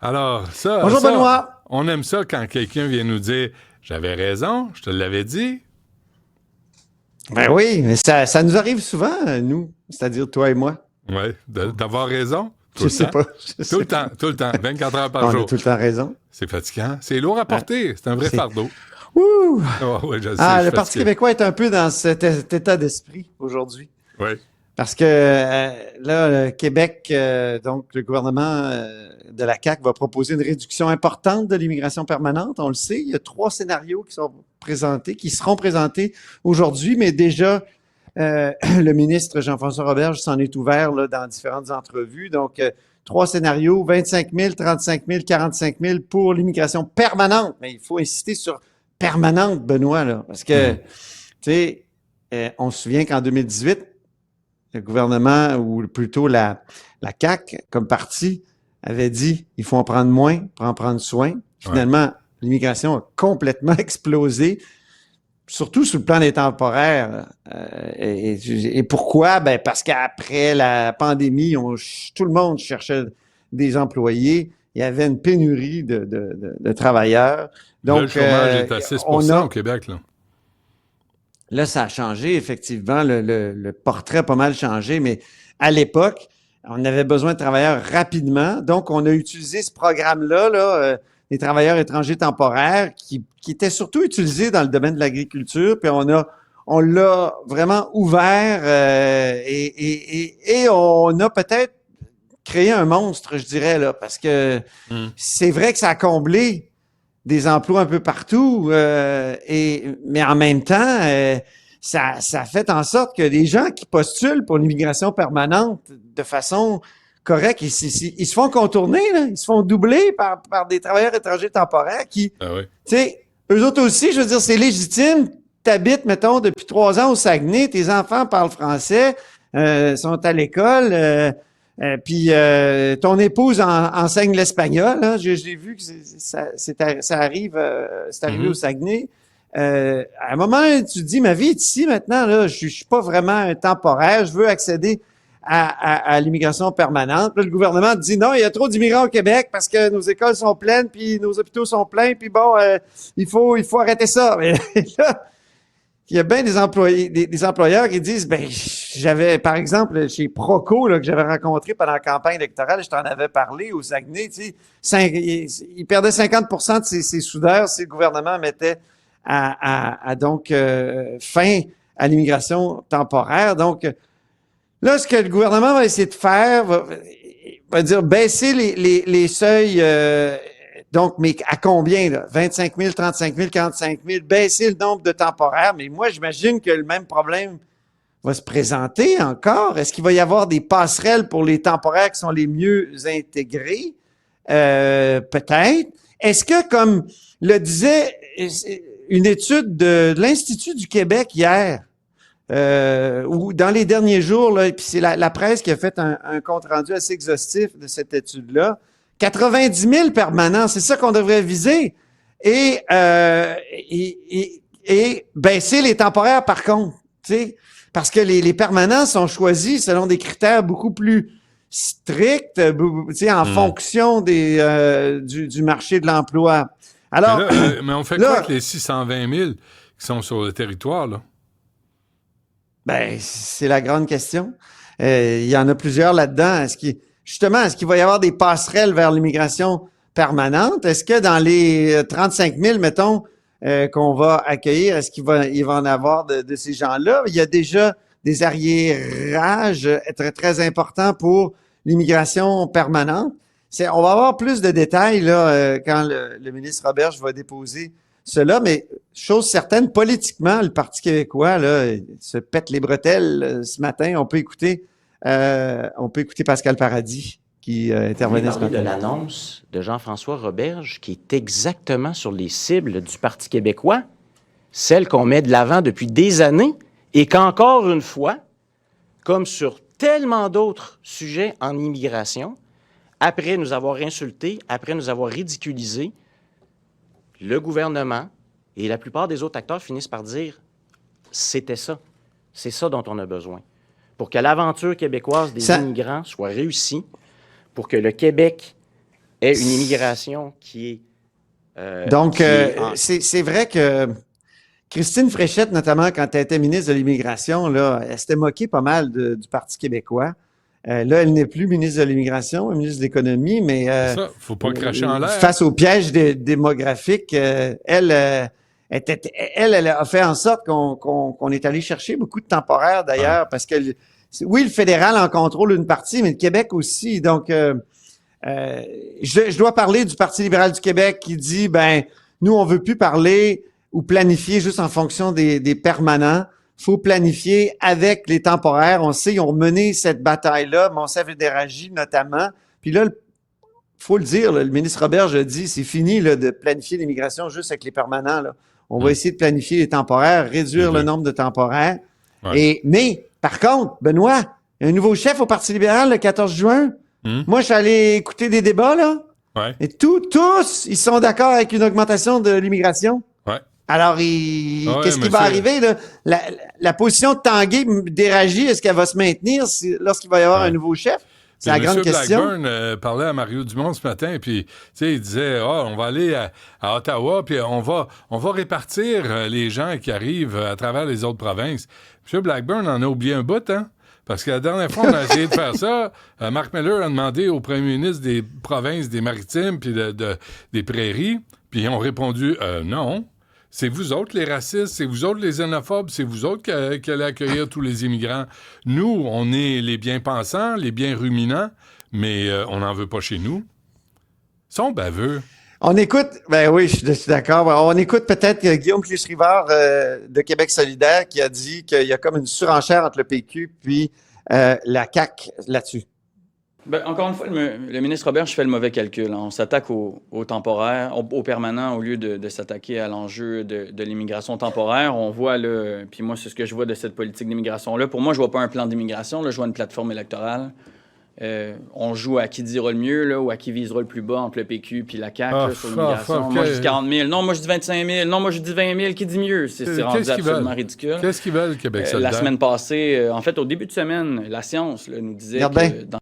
Alors, ça, Bonjour Benoît. on aime ça quand quelqu'un vient nous dire « J'avais raison, je te l'avais dit ». Ben oui, mais ça nous arrive souvent, nous, c'est-à-dire toi et moi. Oui, d'avoir raison, tout Je le sais temps. pas. Tout le temps, 24 heures par On a jour. tout le temps raison. C'est fatigant. C'est lourd à porter, c'est un vrai C'est... fardeau. Ouh! Oui, je sais, je Ah, suis le Parti fatigué. québécois est un peu dans cet état d'esprit aujourd'hui. Oui. Parce que là, le Québec, donc le gouvernement de la CAQ va proposer une réduction importante de l'immigration permanente. On le sait, il y a 3 scénarios qui sont présentés, qui seront présentés aujourd'hui, mais déjà, le ministre Jean-François Roberge s'en est ouvert là, dans différentes entrevues. Donc, 3 scénarios, 25 000, 35 000, 45 000 pour l'immigration permanente. Mais il faut insister sur permanente, Benoît, là, parce que, tu sais, on se souvient qu'en 2018, le gouvernement, ou plutôt la CAQ, comme parti, avait dit il faut en prendre moins pour en prendre soin. Finalement, l'immigration a complètement explosé, surtout sur le plan des temporaires. Et pourquoi? Ben parce qu'après la pandémie, tout le monde cherchait des employés. Il y avait une pénurie de travailleurs. Donc, là, le chômage est à 6% au Québec, là. Là, ça a changé, effectivement. Le portrait a pas mal changé, mais à l'époque, on avait besoin de travailleurs rapidement. Donc, on a utilisé ce programme-là, les travailleurs étrangers temporaires, qui était surtout utilisé dans le domaine de l'agriculture. Puis on l'a vraiment ouvert et on a peut-être créé un monstre, je dirais, là, parce que c'est vrai que ça a comblé des emplois un peu partout, mais en même temps, ça fait en sorte que les gens qui postulent pour l'immigration permanente de façon correcte, ils se font contourner, là, ils se font doubler par des travailleurs étrangers temporaires qui, tu sais, eux autres aussi, je veux dire, c'est légitime. T'habites, mettons, depuis 3 ans au Saguenay, tes enfants parlent français, sont à l'école, puis ton épouse enseigne l'espagnol. Hein? J'ai vu que ça arrive, c'est arrivé au Saguenay. À un moment, tu te dis, ma vie est ici maintenant. Là, je suis pas vraiment un temporaire. Je veux accéder à l'immigration permanente. Là, le gouvernement te dit, non, il y a trop d'immigrants au Québec parce que nos écoles sont pleines, puis nos hôpitaux sont pleins, puis bon, il faut arrêter ça. Mais là, il y a bien des employés, des employeurs qui disent, ben, j'avais, par exemple, chez Proco, là, que j'avais rencontré pendant la campagne électorale, je t'en avais parlé au Saguenay, tu sais, il perdait 50% de ses soudeurs si le gouvernement mettait donc fin à l'immigration temporaire. Donc, là, ce que le gouvernement va essayer de faire, va dire baisser les seuils, donc, mais à combien, là? 25 000, 35 000, 45 000, baisser le nombre de temporaires. Mais moi, j'imagine que le même problème va se présenter encore. Est-ce qu'il va y avoir des passerelles pour les temporaires qui sont les mieux intégrés? Peut-être. Est-ce que, comme le disait une étude de l'Institut du Québec hier, ou dans les derniers jours, là, puis c'est la presse qui a fait un compte-rendu assez exhaustif de cette étude-là, 90 000 permanents, c'est ça qu'on devrait viser. Et baisser les temporaires, par contre, tu sais, parce que les permanents sont choisis selon des critères beaucoup plus stricts, tu sais, en fonction du marché de l'emploi. Alors, mais on fait quoi avec les 620 000 qui sont sur le territoire, là? Ben, c'est la grande question. Il y en a plusieurs là-dedans. Est-ce qu'il va y avoir des passerelles vers l'immigration permanente? Est-ce que dans les 35 000, mettons, qu'on va accueillir, est-ce qu'il va en avoir de ces gens-là? Il y a déjà des arriérages très, très importants pour l'immigration permanente. On va avoir plus de détails là, quand le ministre Roberge va déposer cela, mais chose certaine, politiquement, le Parti québécois là, se pète les bretelles ce matin. On peut écouter Pascal Paradis qui intervenait ce matin. De l'annonce de Jean-François Roberge qui est exactement sur les cibles du Parti québécois, celle qu'on met de l'avant depuis des années et qu'encore une fois, comme sur tellement d'autres sujets en immigration, après nous avoir insultés, après nous avoir ridiculisés, le gouvernement et la plupart des autres acteurs finissent par dire « c'était ça, c'est ça dont on a besoin ». Pour que l'aventure québécoise des immigrants soit réussie, pour que le Québec ait une immigration qui est... Donc, qui est en- c'est vrai que Christine Fréchette, notamment, quand elle était ministre de l'Immigration, là, elle s'était moquée pas mal du Parti québécois. Là, elle n'est plus ministre de l'Immigration, elle est ministre de l'Économie, mais Ça, faut pas cracher en l'air. face au piège démographique, elle a fait en sorte qu'on est allé chercher beaucoup de temporaires, d'ailleurs, parce que, oui, le fédéral en contrôle une partie, mais le Québec aussi. Donc, je dois parler du Parti libéral du Québec qui dit, ben, nous, on veut plus parler ou planifier juste en fonction des permanents. Faut planifier avec les temporaires. On sait, ils ont mené cette bataille-là, Moncef-Fédéragie notamment. Puis là, faut le dire, là, le ministre Roberge a dit, c'est fini là, de planifier l'immigration juste avec les permanents. Là. On va essayer de planifier les temporaires, réduire le nombre de temporaires. Ouais. Mais, par contre, Benoît, il y a un nouveau chef au Parti libéral le 14 juin. Moi, je suis allé écouter des débats, là. Ouais. Et tous, ils sont d'accord avec une augmentation de l'immigration. Ouais. Alors, qu'est-ce qui va arriver, là? La position de Tanguay d'Éragie, est-ce qu'elle va se maintenir lorsqu'il va y avoir un nouveau chef? C'est la grande question. Blackburn parlait à Mario Dumont ce matin, puis il disait on va aller à Ottawa, puis on va répartir les gens qui arrivent à travers les autres provinces. M. Blackburn en a oublié un bout, hein? Parce que la dernière fois, on a essayé de faire ça. Marc Miller a demandé au premier ministre des provinces des Maritimes puis des Prairies, puis ils ont répondu non. C'est vous autres les racistes, c'est vous autres les xénophobes, c'est vous autres qui allez accueillir tous les immigrants. Nous, on est les bien-pensants, les bien-ruminants, mais on n'en veut pas chez nous. Ils sont baveux. On écoute, ben oui, je suis d'accord. On écoute peut-être Guillaume Clich-Rivard de Québec solidaire qui a dit qu'il y a comme une surenchère entre le PQ puis la CAQ là-dessus. Ben, encore une fois, le ministre Roberge fait le mauvais calcul. On s'attaque au temporaire, au permanent, au lieu de s'attaquer à l'enjeu de l'immigration temporaire. On voit, là, puis moi, c'est ce que je vois de cette politique d'immigration-là. Pour moi, je vois pas un plan d'immigration, là, je vois une plateforme électorale. On joue à qui dira le mieux, là, ou à qui visera le plus bas entre le PQ et la CAQ là, sur l'immigration. Moi, je dis 40 000. Non, moi, je dis 25 000. Non, moi, je dis 20 000. Qui dit mieux? C'est rendu absolument ridicule. Qu'est-ce qu'ils veulent, Québec solidaire? La semaine passée, en fait, au début de semaine, la science là, nous disait que...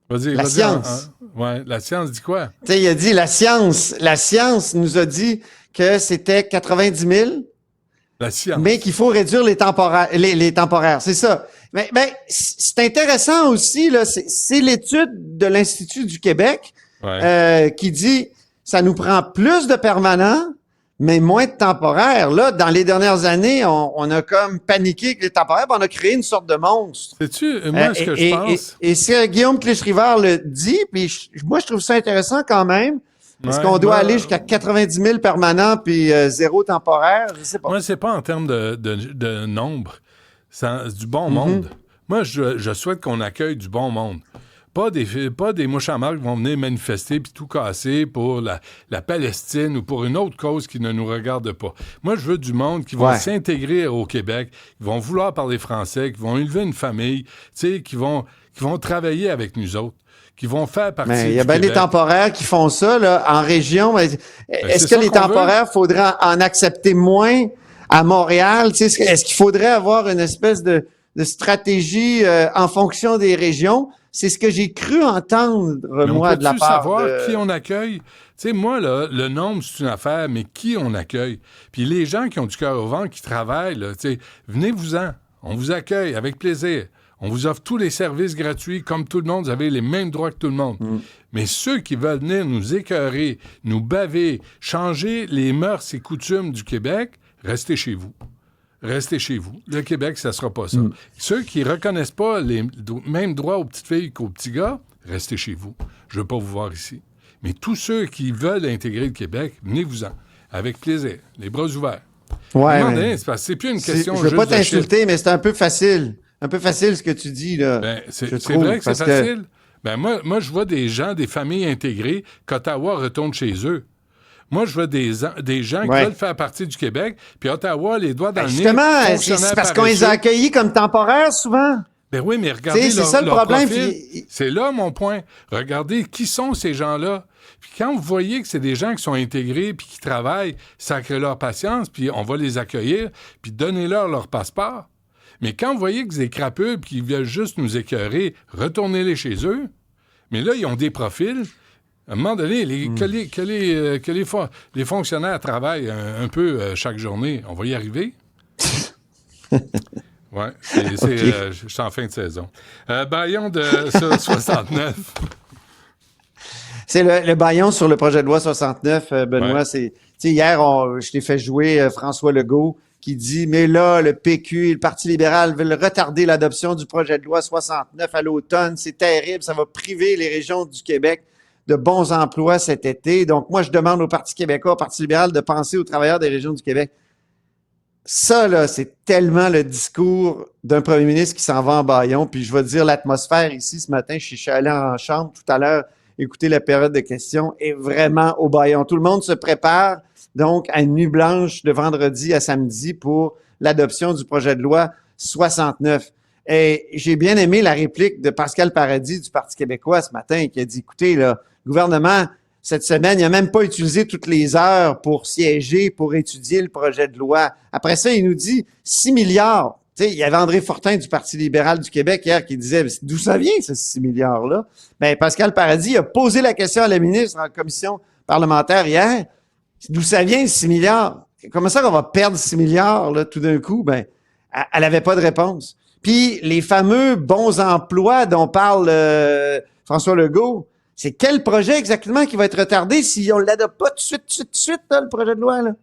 La science. Ouais, la science dit quoi? Tu sais, il a dit la science nous a dit que c'était 90 000. La science. Mais qu'il faut réduire les temporaires. C'est ça. Mais c'est intéressant aussi, là. C'est l'étude de l'Institut du Québec qui dit ça nous prend plus de permanents, mais moins de temporaires. Là, dans les dernières années, on a comme paniqué avec les temporaires, puis on a créé une sorte de monstre. Sais-tu, moi, ce que je pense? Et c'est Guillaume Clich-Rivard le dit, puis moi, je trouve ça intéressant quand même. Est-ce qu'on doit aller jusqu'à 90 000 permanents puis zéro temporaire? Je sais pas. Moi, c'est pas en termes de nombre. C'est du bon monde. Moi, je souhaite qu'on accueille du bon monde. Pas des mouches à marque qui vont venir manifester puis tout casser pour la Palestine ou pour une autre cause qui ne nous regarde pas. Moi, je veux du monde qui vont s'intégrer au Québec, qui vont vouloir parler français, qui vont élever une famille, qui vont travailler avec nous autres, qui vont faire partie du Québec. Il y a bien des temporaires qui font ça là, en région. Est-ce que les temporaires, faudrait en accepter moins à Montréal? Est-ce qu'il faudrait avoir une espèce de stratégie en fonction des régions? C'est ce que j'ai cru entendre, moi, de la part savoir qui on accueille? Tu sais, moi, là, le nombre, c'est une affaire, mais qui on accueille? Puis les gens qui ont du cœur au ventre, qui travaillent, là, tu sais, venez-vous-en. On vous accueille avec plaisir. On vous offre tous les services gratuits, comme tout le monde. Vous avez les mêmes droits que tout le monde. Mais ceux qui veulent venir nous écœurer, nous baver, changer les mœurs et coutumes du Québec, restez chez vous. Restez chez vous. Le Québec, ça ne sera pas ça. Ceux qui ne reconnaissent pas les mêmes droits aux petites filles qu'aux petits gars, restez chez vous. Je ne veux pas vous voir ici. Mais tous ceux qui veulent intégrer le Québec, venez-vous-en. Avec plaisir. Les bras ouverts. Ouais, c'est plus une question je ne veux pas t'insulter, mais c'est un peu facile. Un peu facile ce que tu dis, là. C'est vrai que c'est facile. Moi, je vois des gens, des familles intégrées, qu'Ottawa retourne chez eux. Moi, je vois des gens qui veulent faire partie du Québec, puis Ottawa, les doigts dans le nez. Justement, c'est parce qu'on les a accueillis comme temporaires, souvent. Ben oui, mais regardez c'est ça le problème. C'est là mon point. Regardez qui sont ces gens-là. Puis quand vous voyez que c'est des gens qui sont intégrés puis qui travaillent, sacrez-leur patience, puis on va les accueillir, puis donnez-leur leur passeport. Mais quand vous voyez que c'est des crapules puis qu'ils veulent juste nous écœurer, retournez-les chez eux. Mais là, ils ont des profils. À un moment donné, les fonctionnaires travaillent un peu chaque journée. On va y arriver. Oui, je suis en fin de saison. Baillon de 69. C'est le baillon sur le projet de loi 69, Benoît. Ouais. Hier, je t'ai fait jouer François Legault qui dit, mais là, le PQ et le Parti libéral veulent retarder l'adoption du projet de loi 69 à l'automne. C'est terrible, ça va priver les régions du Québec de bons emplois cet été. Donc, moi, je demande au Parti québécois, au Parti libéral, de penser aux travailleurs des régions du Québec. Ça, là, c'est tellement le discours d'un premier ministre qui s'en va en bâillon. Puis je vais te dire, l'atmosphère ici ce matin, je suis allé en chambre tout à l'heure, écouter la période de questions, est vraiment au bâillon. Tout le monde se prépare donc à une nuit blanche de vendredi à samedi pour l'adoption du projet de loi 69. Et j'ai bien aimé la réplique de Pascal Paradis du Parti québécois ce matin qui a dit, écoutez, là, gouvernement, cette semaine, il n'a même pas utilisé toutes les heures pour siéger, pour étudier le projet de loi. Après ça, il nous dit 6 milliards. Tu sais, il y avait André Fortin du Parti libéral du Québec hier qui disait d'où ça vient, ce 6 milliards-là? Ben, Pascal Paradis a posé la question à la ministre en commission parlementaire hier. D'où ça vient, 6 milliards? Comment ça qu'on va perdre 6 milliards, là, tout d'un coup? Ben, elle n'avait pas de réponse. Puis, les fameux bons emplois dont parle François Legault, c'est quel projet exactement qui va être retardé si on ne l'adopte pas tout de suite, là, le projet de loi, là?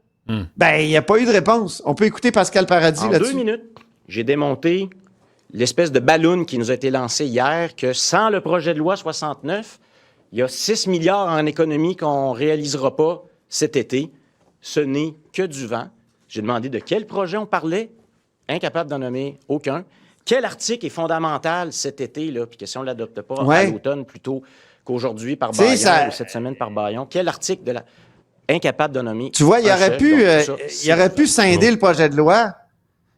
Ben, il n'y a pas eu de réponse. On peut écouter Pascal Paradis là-dessus. En 2 minutes, j'ai démonté l'espèce de ballon qui nous a été lancé hier, que sans le projet de loi 69, il y a 6 milliards en économie qu'on ne réalisera pas cet été. Ce n'est que du vent. J'ai demandé de quel projet on parlait. Incapable d'en nommer aucun. Quel article est fondamental cet été, là, puis que si on ne l'adopte pas à l'automne plutôt qu'aujourd'hui par Bayon ou cette semaine par Bayon, quel article de la... Incapable de nommer. Tu vois, il aurait pu scinder le projet de loi.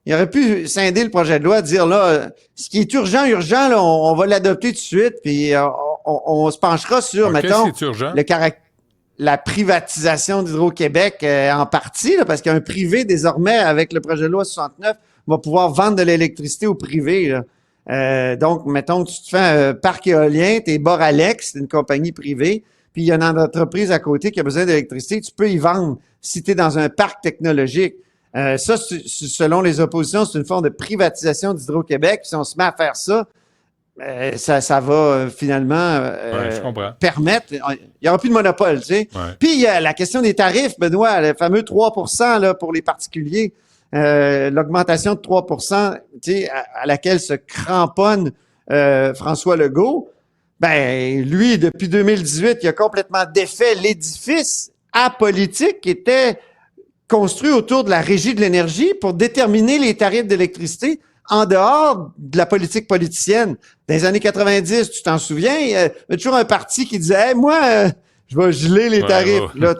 Il aurait pu scinder le projet de loi, dire là, ce qui est urgent, là, on va l'adopter tout de suite, puis on se penchera sur, mettons, la privatisation d'Hydro-Québec en partie, là, parce qu'un privé, désormais, avec le projet de loi 69, va pouvoir vendre de l'électricité au privé, là. Donc, mettons, tu te fais un parc éolien, t'es Boralex, c'est une compagnie privée, puis il y a une entreprise à côté qui a besoin d'électricité, tu peux y vendre si tu es dans un parc technologique. Ça, selon les oppositions, c'est une forme de privatisation d'Hydro-Québec. Si on se met à faire ça, ça va finalement permettre... Il n'y aura plus de monopole, tu sais. Ouais. Puis, il y a la question des tarifs, Benoît, le fameux 3 là, pour les particuliers. L'augmentation de 3 tu sais, à laquelle se cramponne François Legault. Ben, lui, depuis 2018, il a complètement défait l'édifice apolitique qui était construit autour de la Régie de l'énergie pour déterminer les tarifs d'électricité en dehors de la politique politicienne. Dans les années 90, tu t'en souviens, il y avait toujours un parti qui disait hey, « moi, je vais geler les tarifs. » Là,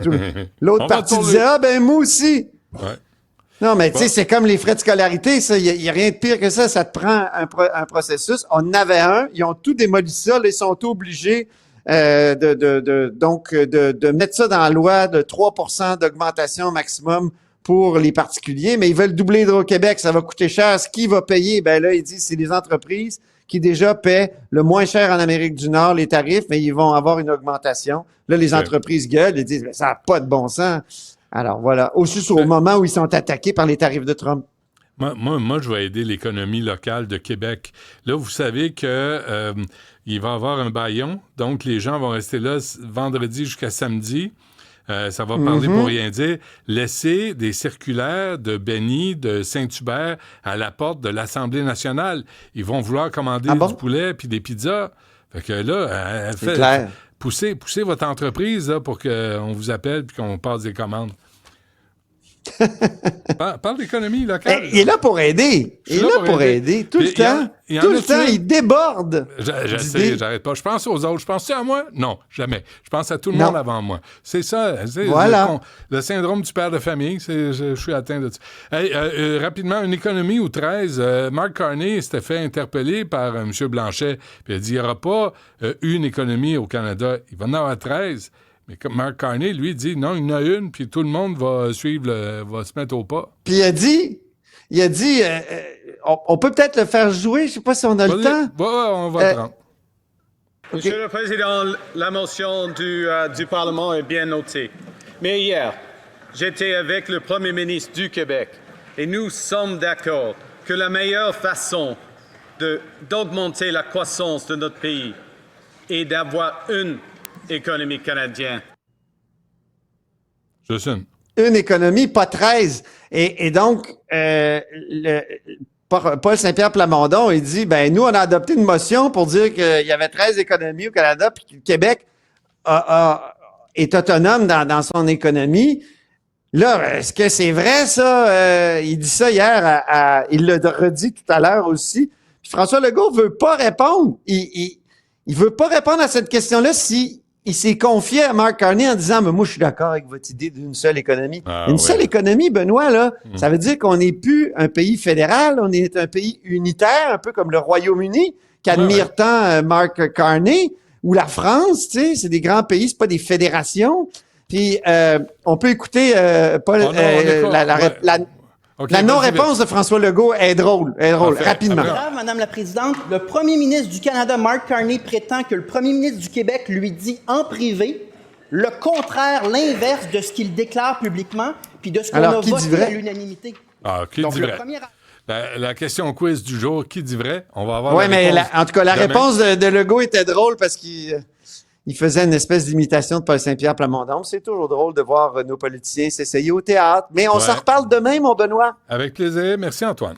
l'autre parti disait « Ah, ben moi aussi. » Non, mais tu sais, c'est comme les frais de scolarité, ça. Il y a rien de pire que ça. Ça te prend un processus. On en avait un. Ils ont tout démoli ça. Là, ils sont obligés de mettre ça dans la loi de 3 d'augmentation maximum pour les particuliers. Mais ils veulent doubler Hydro-Québec. Ça va coûter cher. Ce qui va payer? Ben là, ils disent c'est les entreprises qui déjà paient le moins cher en Amérique du Nord les tarifs, mais ils vont avoir une augmentation. Là, les entreprises gueulent et disent ben, ça n'a pas de bon sens. Alors voilà, aussi au moment où ils sont attaqués par les tarifs de Trump. Moi, je vais aider l'économie locale de Québec. Là, vous savez que il va y avoir un bâillon, donc les gens vont rester là vendredi jusqu'à samedi. Ça va parler pour rien dire. Laissez des circulaires de Benny, de Saint-Hubert à la porte de l'Assemblée nationale. Ils vont vouloir commander du poulet puis des pizzas. Fait que là, poussez votre entreprise là, pour qu'on vous appelle puis qu'on passe des commandes. Parle d'économie locale. Il est là pour aider. Il est là pour aider. Tout le temps. Tout le temps, il déborde. J'essaie, j'arrête pas. Je pense aux autres. Je pense-tu à moi? Non, jamais. Je pense à tout le monde avant moi. C'est ça. Voilà. Le syndrome du père de famille. Je suis atteint de ça. Hey, rapidement, une économie ou 13. Mark Carney s'était fait interpeller par M. Blanchet. Puis il a dit, il n'y aura pas une économie au Canada. Il va en avoir 13. Mais comme Mark Carney, lui, dit non, il y en a une, puis tout le monde va suivre, va se mettre au pas. Puis il a dit, on peut peut-être le faire jouer, je sais pas si on a le temps. On va prendre. Monsieur le Président, la motion du Parlement est bien notée. Mais hier, j'étais avec le Premier ministre du Québec et nous sommes d'accord que la meilleure façon d'augmenter la croissance de notre pays est d'avoir une économie canadienne. Une économie, pas 13. Et donc, Paul Saint-Pierre Plamondon, il dit, ben nous, on a adopté une motion pour dire qu'il y avait 13 économies au Canada, puis que le Québec est autonome dans son économie. Là, est-ce que c'est vrai, ça? Il dit ça hier, il l'a redit tout à l'heure aussi. Puis François Legault veut pas répondre. Il veut pas répondre à cette question-là si il s'est confié à Mark Carney en disant, mais moi, je suis d'accord avec votre idée d'une seule économie. Seule économie, Benoît, là, ça veut dire qu'on n'est plus un pays fédéral, on est un pays unitaire, un peu comme le Royaume-Uni, qu'admire tant Mark Carney, ou la France, tu sais, c'est des grands pays, c'est pas des fédérations. Puis, on peut écouter, Paul, la non-réponse de François Legault est drôle, rapidement. Grave, Madame la Présidente, le premier ministre du Canada, Mark Carney, prétend que le premier ministre du Québec lui dit en privé le contraire, l'inverse de ce qu'il déclare publiquement, puis de ce qu'on a voté à l'unanimité. Qui dit vrai? La question quiz du jour, qui dit vrai? On va avoir Oui, mais en tout cas, la réponse de Legault était drôle parce qu'il faisait une espèce d'imitation de Paul Saint-Pierre Plamondon. C'est toujours drôle de voir nos politiciens s'essayer au théâtre. Mais on s'en reparle demain, mon Benoît. Avec plaisir. Merci, Antoine.